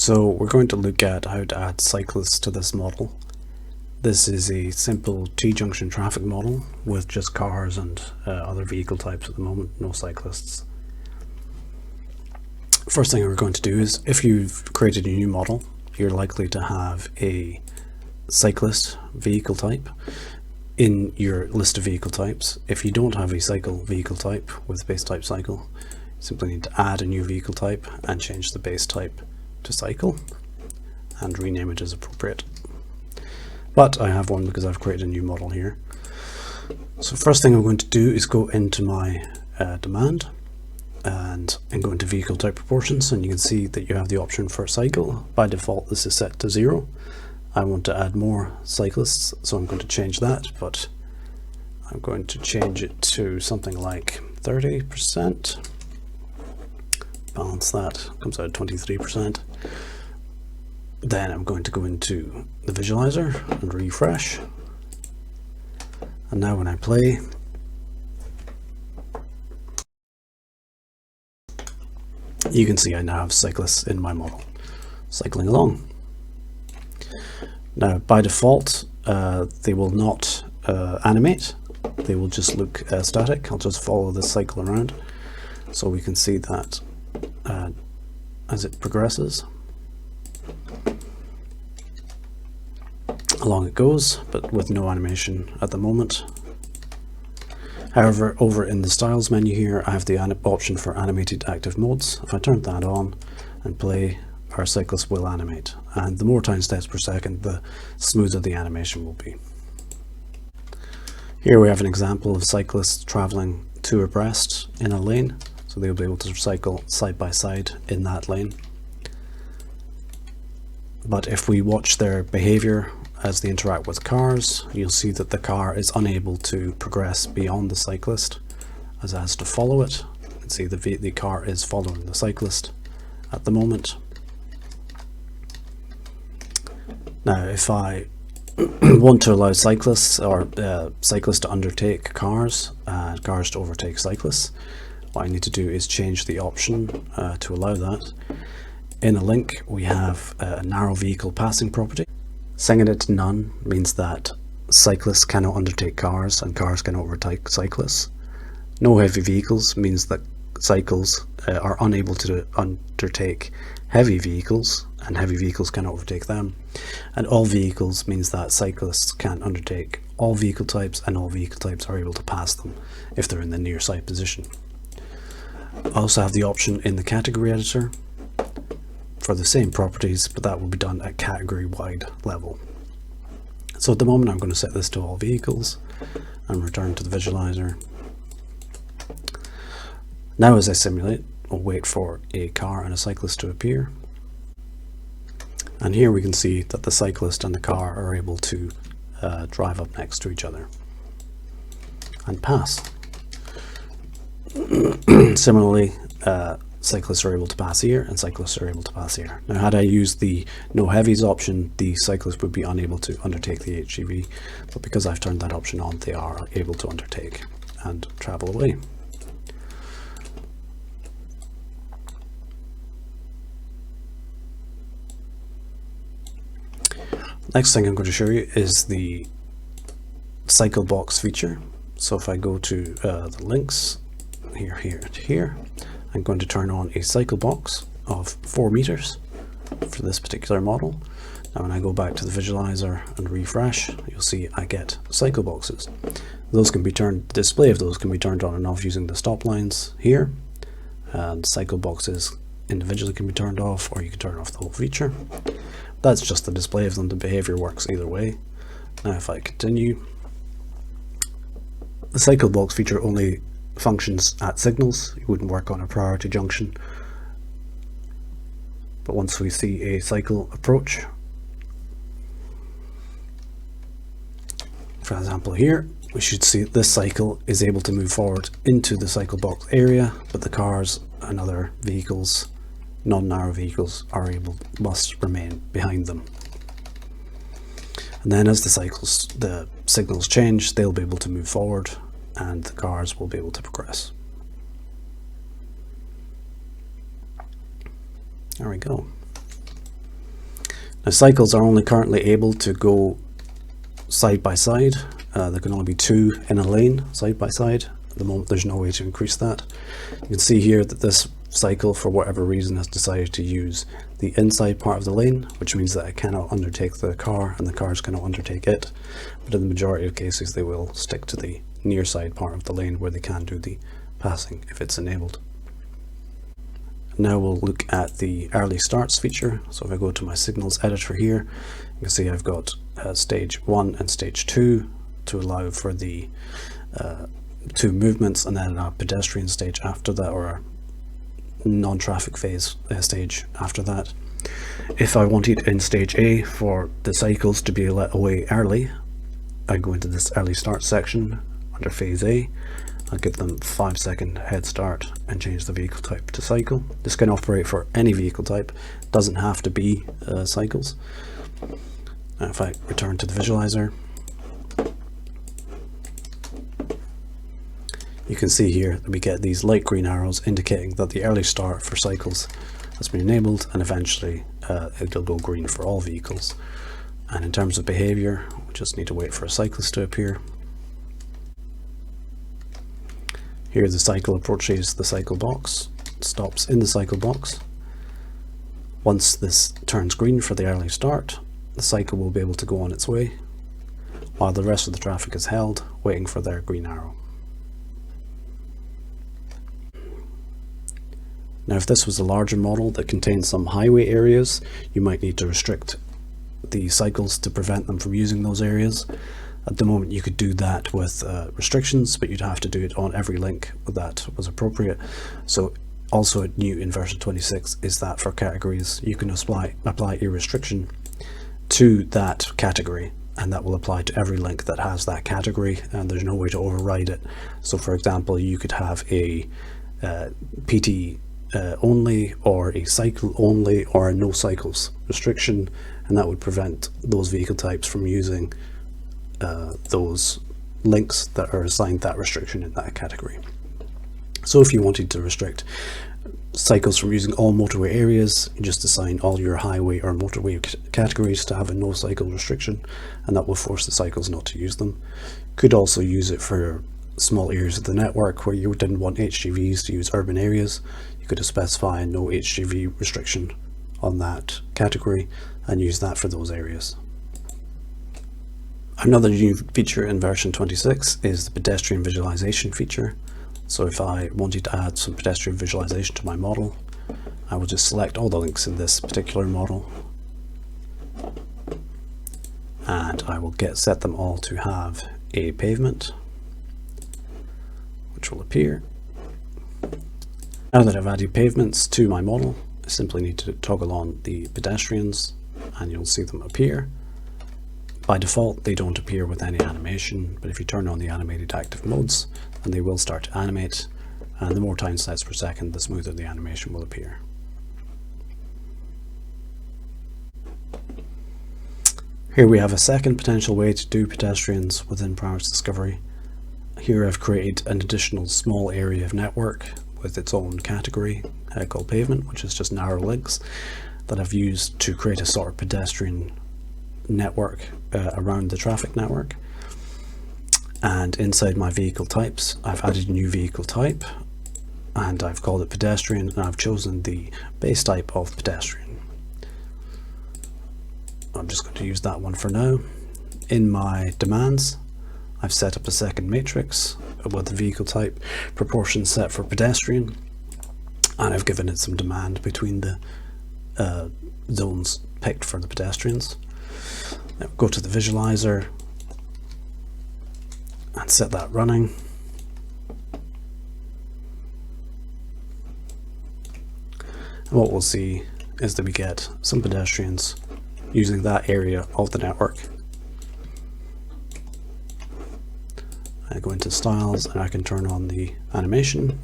So we're going to look at how to add cyclists to this model. This is a simple T-junction traffic model with just cars and other vehicle types at the moment, no cyclists. First thing we're going to do is, if you've created a new model, you're likely to have a cyclist vehicle type in your list of vehicle types. If you don't have a cycle vehicle type with base type cycle, you simply need to add a new vehicle type and change the base type to cycle and rename it as appropriate. But I have one because I've created a new model here. So first thing I'm going to do is go into my demand and go into vehicle type proportions, and you can see that you have the option for cycle. By default this is set to 0. I want to add more cyclists, so I'm going to change that, but I'm going to change it to something like 30%. Balance that, comes out at 23%. Then I'm going to go into the visualizer and refresh. And now when I play, you can see I now have cyclists in my model cycling along. Now by default they will not animate, they will just look static. I'll just follow the cycle around so we can see that as it progresses. Along it goes, but with no animation at the moment. However, over in the styles menu here, I have the option for animated active modes. If I turn that on and play, our cyclist will animate, and the more time steps per second, the smoother the animation will be. Here we have an example of cyclists traveling two abreast in a lane, so they'll be able to cycle side by side in that lane. But if we watch their behavior as they interact with cars, you'll see that the car is unable to progress beyond the cyclist, as it has to follow it. You can see the car is following the cyclist at the moment. Now if I want to allow cyclists or cyclists to undertake cars and cars to overtake cyclists, what I need to do is change the option to allow that. In a link we have a narrow vehicle passing property. Setting it to none means that cyclists cannot undertake cars and cars cannot overtake cyclists. No heavy vehicles means that cycles are unable to undertake heavy vehicles and heavy vehicles cannot overtake them. And all vehicles means that cyclists can undertake all vehicle types and all vehicle types are able to pass them if they're in the near side position. I also have the option in the category editor for the same properties, but that will be done at category wide level. So at the moment I'm going to set this to all vehicles and return to the visualizer. Now as I simulate, I'll wait for a car and a cyclist to appear. And here we can see that the cyclist and the car are able to drive up next to each other and pass. Similarly, cyclists are able to pass here and cyclists are able to pass here. Now had I used the no heavies option, the cyclist would be unable to undertake the HGV, but because I've turned that option on, they are able to undertake and travel away. Next thing I'm going to show you is the cycle box feature. So if I go to the links here, and here, I'm going to turn on a cycle box of 4 meters for this particular model. Now when I go back to the visualizer and refresh, you'll see I get cycle boxes. Those can be turned, the display of those can be turned on and off using the stop lines here, and cycle boxes individually can be turned off, or you can turn off the whole feature. That's just the display of them. The behavior works either way. Now if I continue, the cycle box feature only functions at signals. It wouldn't work on a priority junction. But once we see a cycle approach, for example here, we should see this cycle is able to move forward into the cycle box area, but the cars and other vehicles, non-narrow vehicles, must remain behind them. And then as the signals change, they'll be able to move forward and the cars will be able to progress. There we go. Now cycles are only currently able to go side by side. There can only be two in a lane side by side. At the moment there's no way to increase that. You can see here that this cycle, for whatever reason, has decided to use the inside part of the lane, which means that it cannot undertake the car and the cars cannot undertake it. But in the majority of cases they will stick to the near side part of the lane where they can do the passing if it's enabled. Now we'll look at the early starts feature. So if I go to my signals editor here, you can see I've got stage 1 and stage 2 to allow for the two movements, and then a pedestrian stage after that, or a non-traffic phase stage after that. If I wanted in stage A for the cycles to be let away early, I go into this early start section under phase A. I'll give them 5-second head start and change the vehicle type to cycle. This can operate for any vehicle type, doesn't have to be cycles. Now if I return to the visualizer, you can see here that we get these light green arrows indicating that the early start for cycles has been enabled, and eventually it'll go green for all vehicles. And in terms of behavior, we just need to wait for a cyclist to appear. Here the cycle approaches the cycle box, stops in the cycle box. Once this turns green for the early start, the cycle will be able to go on its way, while the rest of the traffic is held, waiting for their green arrow. Now if this was a larger model that contained some highway areas, you might need to restrict the cycles to prevent them from using those areas. At the moment you could do that with restrictions, but you'd have to do it on every link that was appropriate. So also new in version 26 is that for categories you can apply a restriction to that category, and that will apply to every link that has that category, and there's no way to override it. So for example, you could have a PT only, or a cycle only, or a no cycles restriction, and that would prevent those vehicle types from using those links that are assigned that restriction in that category. So if you wanted to restrict cycles from using all motorway areas, you just assign all your highway or motorway categories to have a no cycle restriction, and that will force the cycles not to use them. Could also use it for small areas of the network where you didn't want HGVs to use urban areas. You could specify a no HGV restriction on that category and use that for those areas. Another new feature in version 26 is the pedestrian visualization feature. So if I wanted to add some pedestrian visualization to my model, I will just select all the links in this particular model, and I will set them all to have a pavement, which will appear. Now that I've added pavements to my model, I simply need to toggle on the pedestrians and you'll see them appear. By default they don't appear with any animation, but if you turn on the animated active modes, then they will start to animate, and the more time steps per second, the smoother the animation will appear. Here we have a second potential way to do pedestrians within Paramics Discovery. Here I've created an additional small area of network with its own category called pavement, which is just narrow links that I've used to create a sort of pedestrian network around the traffic network. And inside my vehicle types, I've added a new vehicle type and I've called it pedestrian, and I've chosen the base type of pedestrian. I'm just going to use that one for now. In my demands, I've set up a second matrix with the vehicle type proportion set for pedestrian, and I've given it some demand between the zones picked for the pedestrians. Now go to the visualizer and set that running. And what we'll see is that we get some pedestrians using that area of the network. I go into styles and I can turn on the animation.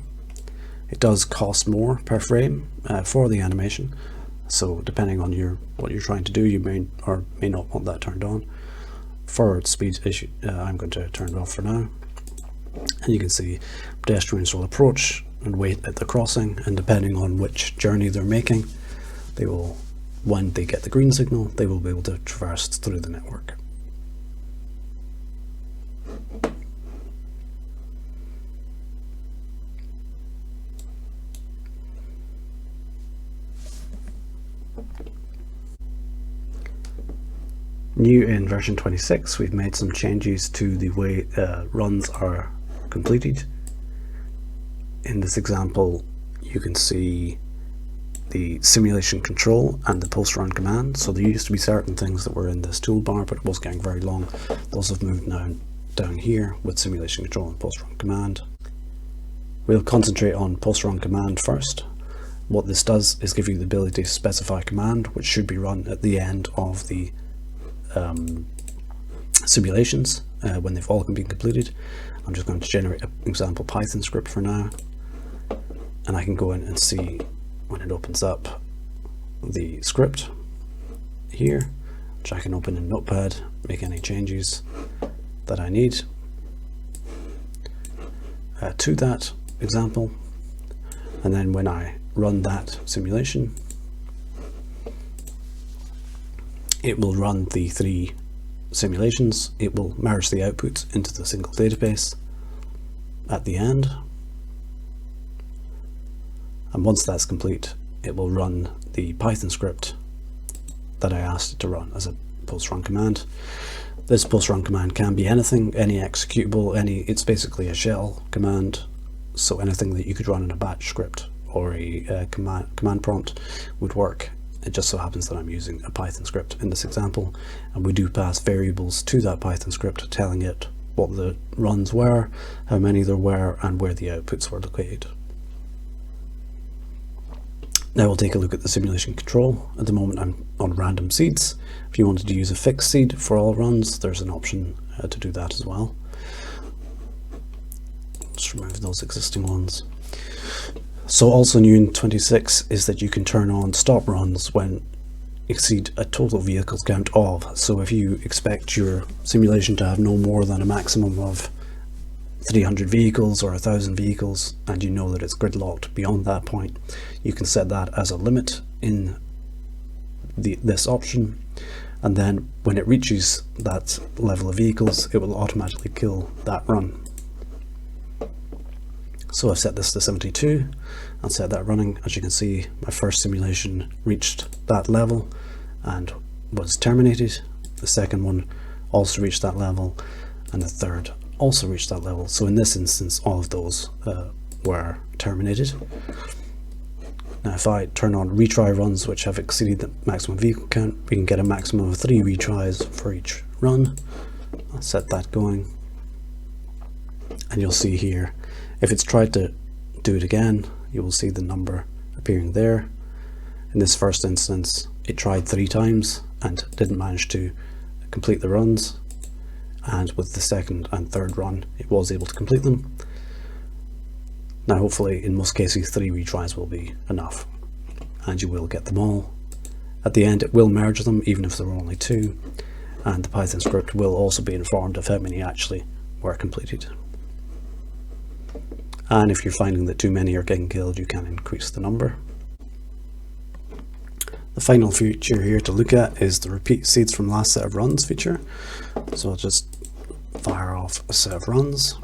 It does cost more per frame for the animation, so depending on what you're trying to do, you may or may not want that turned on. For speed issue, I'm going to turn it off for now. And you can see pedestrians will approach and wait at the crossing, and depending on which journey they're making, they will when they get the green signal, they will be able to traverse through the network. New in version 26, we've made some changes to the way runs are completed. In this example, you can see the simulation control and the post-run command. So there used to be certain things that were in this toolbar, but it was getting very long. Those have moved now down here with simulation control and post-run command. We'll concentrate on post-run command first. What this does is give you the ability to specify a command which should be run at the end of the simulations when they've all been completed. I'm just going to generate an example Python script for now, and I can go in and see when it opens up the script here, which I can open in Notepad, make any changes that I need to that example, and then when I run that simulation, it will run the 3 simulations. It will merge the outputs into the single database at the end, and once that's complete, it will run the Python script that I asked it to run as a post-run command. This post-run command can be anything, any executable, it's basically a shell command, so anything that you could run in a batch script or a command prompt would work. It just so happens that I'm using a Python script in this example, and we do pass variables to that Python script telling it what the runs were, how many there were, and where the outputs were located. Now we'll take a look at the simulation control. At the moment I'm on random seeds. If you wanted to use a fixed seed for all runs, there's an option to do that as well. Just remove those existing ones. So also new in 26 is that you can turn on stop runs when exceed a total vehicles count of. So if you expect your simulation to have no more than a maximum of 300 vehicles or 1,000 vehicles, and you know that it's gridlocked beyond that point, you can set that as a limit in this option, and then when it reaches that level of vehicles, it will automatically kill that run. So I've set this to 72 and set that running. As you can see, my first simulation reached that level and was terminated. The second one also reached that level, and the third also reached that level. So in this instance, all of those were terminated. Now if I turn on retry runs which have exceeded the maximum vehicle count, we can get a maximum of 3 retries for each run. I'll set that going, and you'll see here, if it's tried to do it again, you will see the number appearing there. In this first instance, it tried 3 times and didn't manage to complete the runs, and with the second and third run it was able to complete them. Now hopefully in most cases 3 retries will be enough and you will get them all. At the end it will merge them even if there were only 2, and the Python script will also be informed of how many actually were completed. And if you're finding that too many are getting killed, you can increase the number. The final feature here to look at is the repeat seeds from last set of runs feature. So I'll just fire off a set of runs.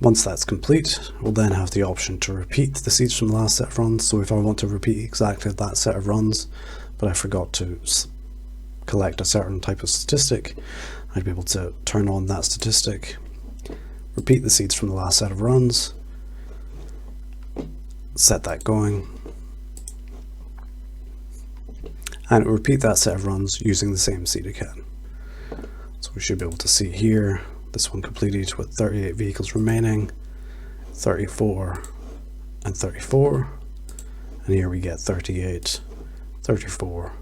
Once that's complete, we'll then have the option to repeat the seeds from the last set of runs. So if I want to repeat exactly that set of runs, but I forgot to collect a certain type of statistic, I'd be able to turn on that statistic, repeat the seeds from the last set of runs, set that going, and repeat that set of runs using the same seed again. So we should be able to see here, this one completed with 38 vehicles remaining, 34 and 34, and here we get 38, 34,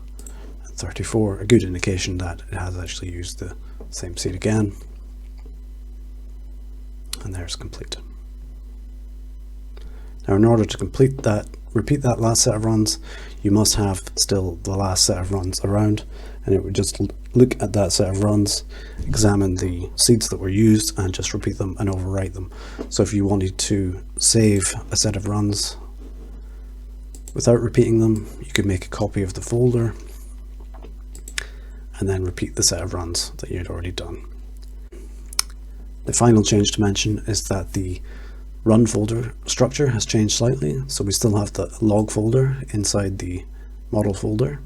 34, a good indication that it has actually used the same seed again. And there's complete. Now in order to repeat that last set of runs, you must have still the last set of runs around. and it would just look at that set of runs, examine the seeds that were used, and just repeat them and overwrite them. So if you wanted to save a set of runs without repeating them, you could make a copy of the folder and then repeat the set of runs that you had already done. The final change to mention is that the run folder structure has changed slightly, so we still have the log folder inside the model folder.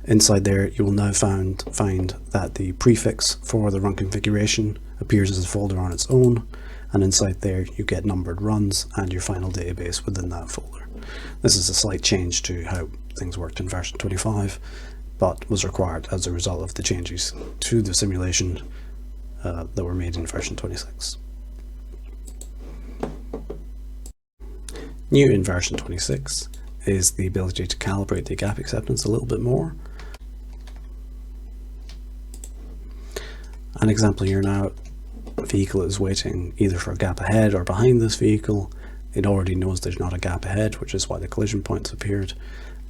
Inside there you will now find that the prefix for the run configuration appears as a folder on its own, and inside there you get numbered runs and your final database within that folder. This is a slight change to how things worked in version 25, but was required as a result of the changes to the simulation that were made in version 26. New in version 26 is the ability to calibrate the gap acceptance a little bit more. An example here now, a vehicle is waiting either for a gap ahead or behind this vehicle. It already knows there's not a gap ahead, which is why the collision points appeared.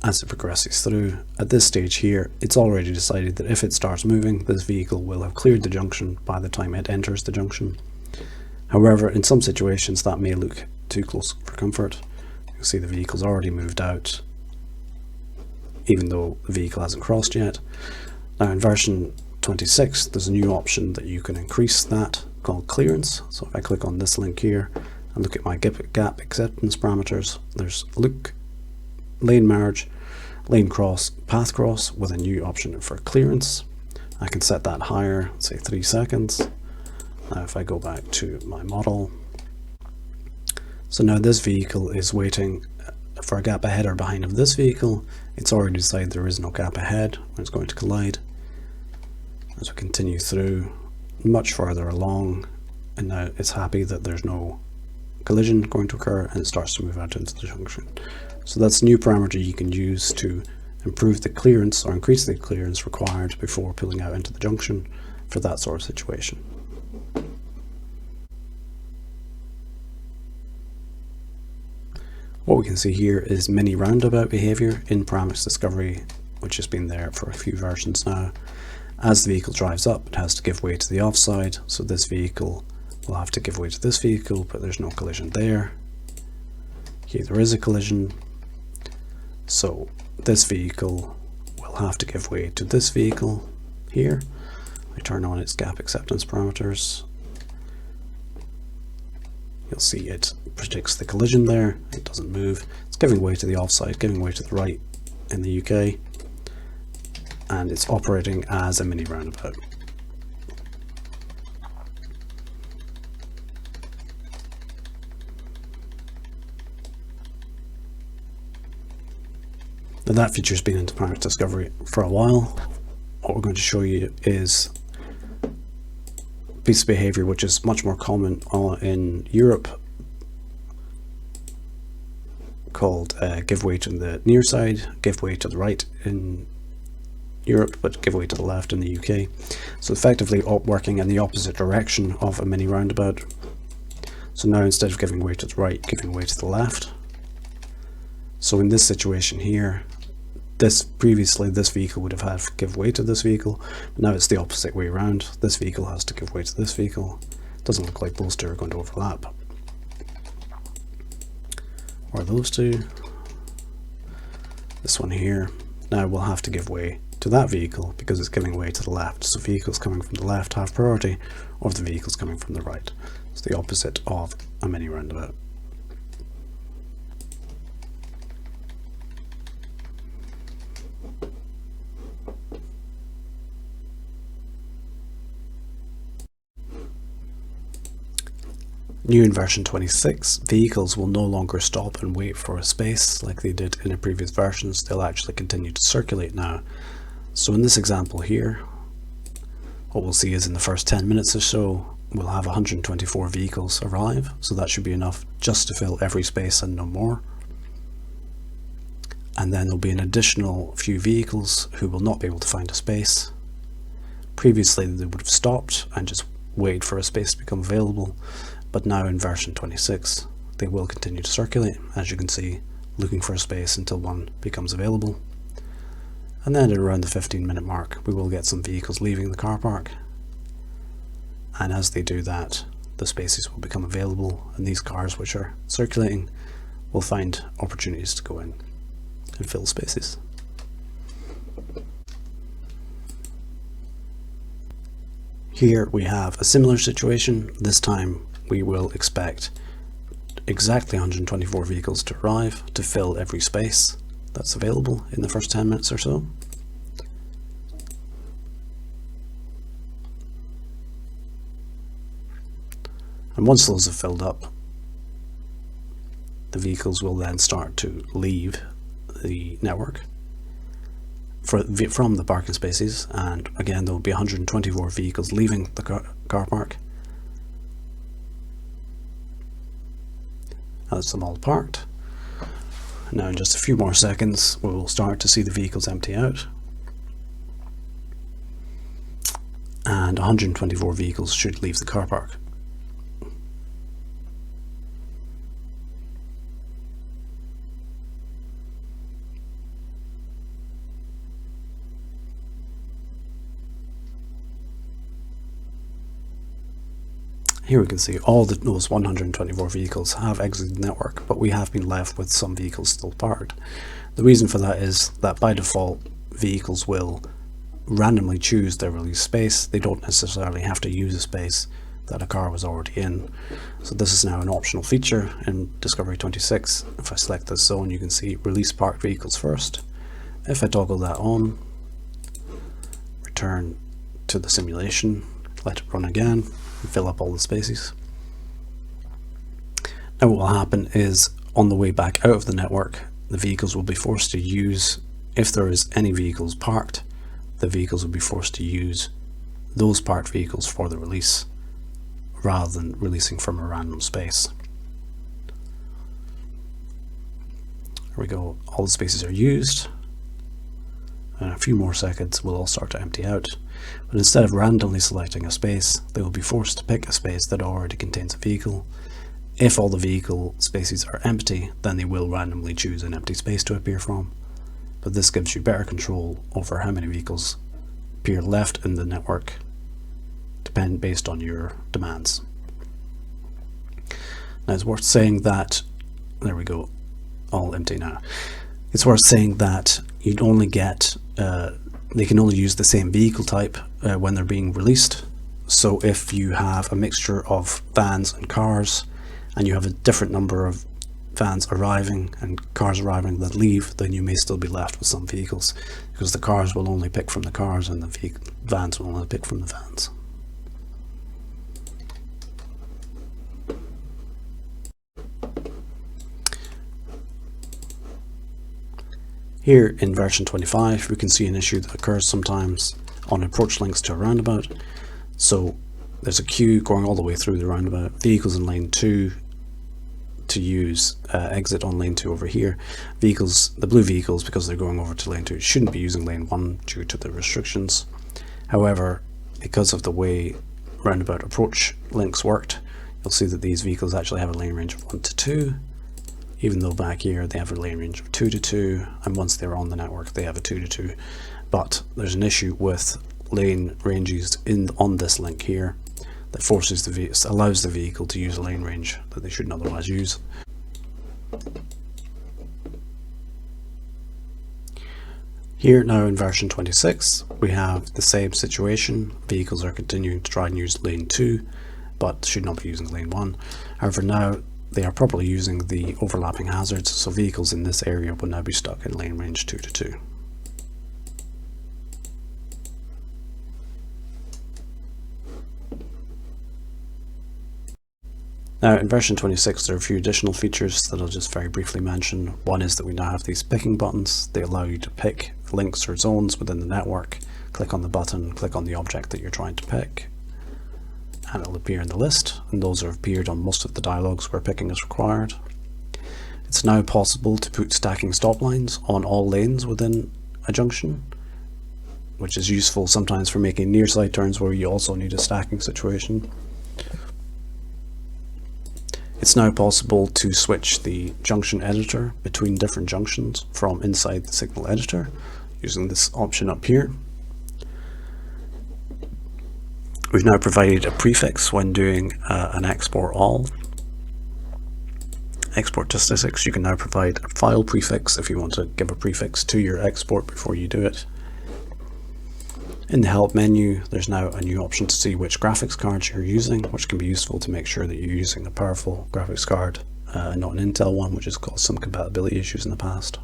As it progresses through, at this stage here, it's already decided that if it starts moving, this vehicle will have cleared the junction by the time it enters the junction. However, in some situations that may look too close for comfort. You'll see the vehicle's already moved out, even though the vehicle hasn't crossed yet. Now in version 26, there's a new option that you can increase that called clearance. So if I click on this link here and look at my gap acceptance parameters, there's look, lane merge, lane cross, path cross, with a new option for clearance. I can set that higher, say 3 seconds. Now if I go back to my model, so now this vehicle is waiting for a gap ahead or behind of this vehicle. It's already decided there is no gap ahead when it's going to collide. As we continue through, much further along, and now it's happy that there's no collision going to occur, and it starts to move out into the junction. So that's a new parameter you can use to improve the clearance or increase the clearance required before pulling out into the junction for that sort of situation. What we can see here is mini roundabout behavior in Paramics Discovery, which has been there for a few versions now. As the vehicle drives up, it has to give way to the offside, so this vehicle will have to give way to this vehicle, but there's no collision there. Here there is a collision, so this vehicle will have to give way to this vehicle here. I turn on its gap acceptance parameters. You'll see it predicts the collision there. It doesn't move. It's giving way to the offside, giving way to the right in the UK, and it's operating as a mini roundabout. Now that feature's been into Paramics Discovery for a while. What we're going to show you is a piece of behavior which is much more common in Europe, called give way to the near side, give way to the right in Europe, but give way to the left in the UK. So effectively working in the opposite direction of a mini roundabout. So now instead of giving way to the right, giving way to the left. So in this situation here, previously this vehicle would have had to give way to this vehicle, but now it's the opposite way around. This vehicle has to give way to this vehicle. Doesn't look like those two are going to overlap. Or those two. This one here now will have to give way to that vehicle because it's giving way to the left. So vehicles coming from the left have priority over the vehicles coming from the right. It's the opposite of a mini roundabout. New in version 26, vehicles will no longer stop and wait for a space like they did in the previous versions. They'll actually continue to circulate now. So in this example here, what we'll see is in the first 10 minutes or so, we'll have 124 vehicles arrive. So that should be enough just to fill every space and no more. And then there'll be an additional few vehicles who will not be able to find a space. Previously they would have stopped and just waited for a space to become available. But now in version 26, they will continue to circulate, as you can see, looking for a space until one becomes available. And then at around the 15-minute mark, we will get some vehicles leaving the car park. And as they do that, the spaces will become available, and these cars which are circulating will find opportunities to go in and fill spaces. Here we have a similar situation. This time we will expect exactly 124 vehicles to arrive to fill every space that's available in the first 10 minutes or so. And once those have filled up, the vehicles will then start to leave the network from the parking spaces, and again there will be 124 vehicles leaving the car park. That's them all parked. Now in just a few more seconds we will start to see the vehicles empty out, and 124 vehicles should leave the car park. Here we can see all those 124 vehicles have exited the network, but we have been left with some vehicles still parked. The reason for that is that by default vehicles will randomly choose their release space. They don't necessarily have to use a space that a car was already in. So this is now an optional feature in Discovery 26. If I select this zone, you can see release parked vehicles first. If I toggle that on, return to the simulation, let it run again, fill up all the spaces. Now what will happen is on the way back out of the network, the vehicles will be forced to use, if there is any vehicles parked, the vehicles will be forced to use those parked vehicles for the release rather than releasing from a random space. There we go, all the spaces are used. In a few more seconds we'll all start to empty out, but instead of randomly selecting a space, they will be forced to pick a space that already contains a vehicle. If all the vehicle spaces are empty, then they will randomly choose an empty space to appear from, but this gives you better control over how many vehicles appear left in the network, based on your demands. Now it's worth saying that, there we go, all empty now. It's worth saying that you'd only get, they can only use the same vehicle type when they're being released. So if you have a mixture of vans and cars, and you have a different number of vans arriving and cars arriving that leave, then you may still be left with some vehicles, because the cars will only pick from the cars and the vans will only pick from the vans. Here in version 25 we can see an issue that occurs sometimes on approach links to a roundabout. So there's a queue going all the way through the roundabout, vehicles in lane 2 to use exit on lane 2 over here. Vehicles, the blue vehicles, because they're going over to lane 2, shouldn't be using lane 1 due to the restrictions. However, because of the way roundabout approach links worked, you'll see that these vehicles actually have a lane range of 1 to 2. Even though back here they have a lane range of 2 to 2, and once they're on the network they have a 2 to 2. But there's an issue with lane ranges on this link here that allows the vehicle to use a lane range that they shouldn't otherwise use. Here now in version 26 we have the same situation. Vehicles are continuing to try and use lane 2 but should not be using lane 1. However, now they are properly using the overlapping hazards, so vehicles in this area will now be stuck in lane range 2 to 2. Now in version 26 there are a few additional features that I'll just very briefly mention. One is that we now have these picking buttons. They allow you to pick links or zones within the network. Click on the button, click on the object that you're trying to pick, and it'll appear in the list, and those have appeared on most of the dialogues where picking is required. It's now possible to put stacking stop lines on all lanes within a junction, which is useful sometimes for making nearside turns where you also need a stacking situation. It's now possible to switch the junction editor between different junctions from inside the signal editor. using this option up here. We've now provided a prefix when doing an export all. Export to statistics, you can now provide a file prefix if you want to give a prefix to your export before you do it. In the help menu, there's now a new option to see which graphics cards you're using, which can be useful to make sure that you're using a powerful graphics card and not an Intel one, which has caused some compatibility issues in the past.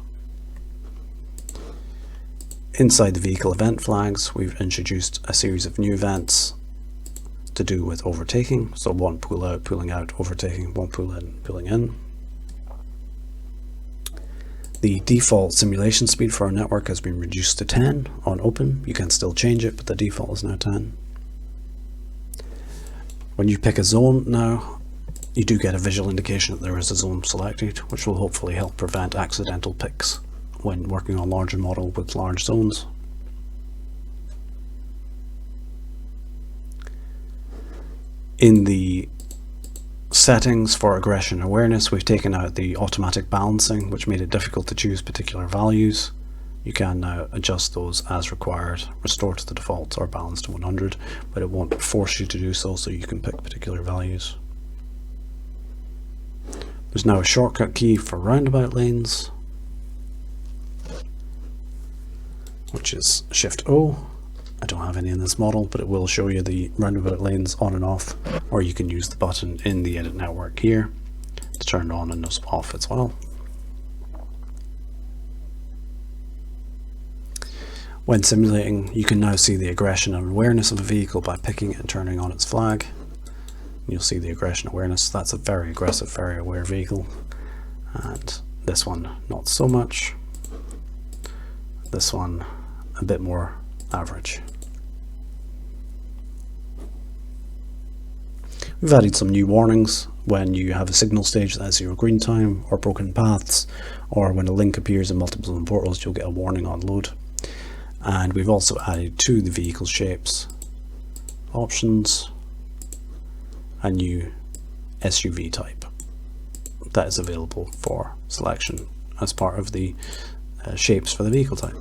Inside the vehicle event flags, we've introduced a series of new events to do with overtaking. So one pull out, pulling out, overtaking, one pull in, pulling in. The default simulation speed for our network has been reduced to 10 on open. You can still change it, but the default is now 10. When you pick a zone now, you do get a visual indication that there is a zone selected, which will hopefully help prevent accidental picks when working on larger model with large zones. In the settings for aggression awareness, we've taken out the automatic balancing, which made it difficult to choose particular values. You can now adjust those as required, restore to the default or balance to 100, but it won't force you to do so, so you can pick particular values. There's now a shortcut key for roundabout lanes, which is Shift O. I don't have any in this model, but it will show you the roundabout lanes on and off, or you can use the button in the edit network here to turn it on and off as well. When simulating, you can now see the aggression and awareness of a vehicle by picking it and turning on its flag. You'll see the aggression awareness. That's a very aggressive, very aware vehicle, and this one not so much. This one a bit more average. We've added some new warnings when you have a signal stage that has 0 green time, or broken paths, or when a link appears in multiple zone portals, you'll get a warning on load. And we've also added to the vehicle shapes options a new SUV type that is available for selection as part of the shapes for the vehicle type.